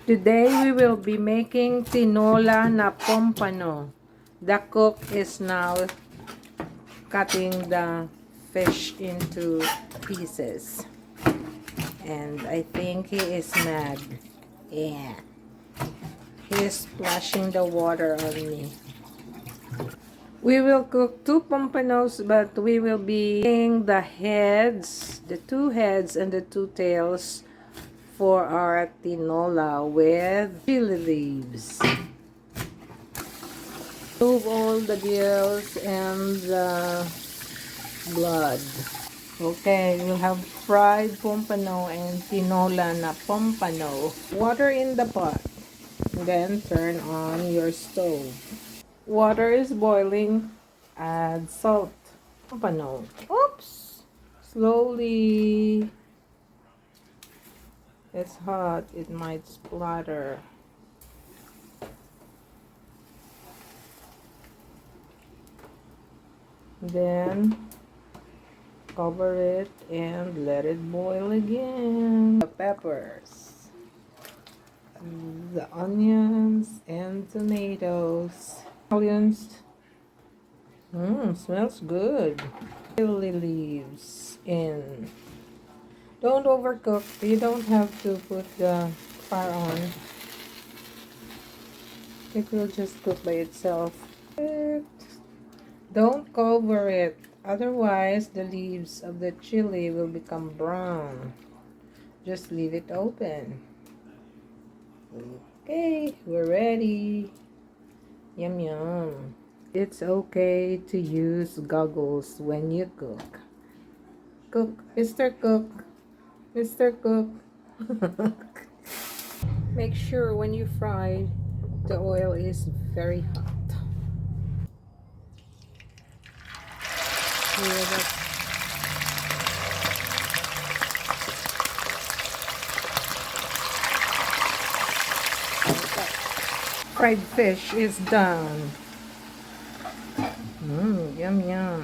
Today we will be making tinola na pompano. The cook is now cutting the fish into pieces. And I think he is mad. Yeah. He is splashing the water on me. We will cook 2 pompanos, but we will be cooking the heads, the 2 heads and the 2 tails for our tinola with chili leaves. Remove all the gills and the blood. Okay, we'll have fried pompano and tinola na pompano. Water in the pot. Then turn on your stove. Water is boiling. Add salt. Pompano. Oops! Slowly. It's hot. It might splatter. Then cover it and let it boil again. The peppers, the onions and tomatoes. Onions. Smells good. Chili leaves in. Don't overcook. You don't have to put the fire on. It will just cook by itself. Don't cover it, otherwise the leaves of the chili will become brown. Just leave it open. Okay, we're ready. Yum yum. It's okay to use goggles when you cook. Cook, Mr. Cook. Mr. Cook. Make sure when you fry, the oil is very hot. Here, fried fish is done. Yum yum.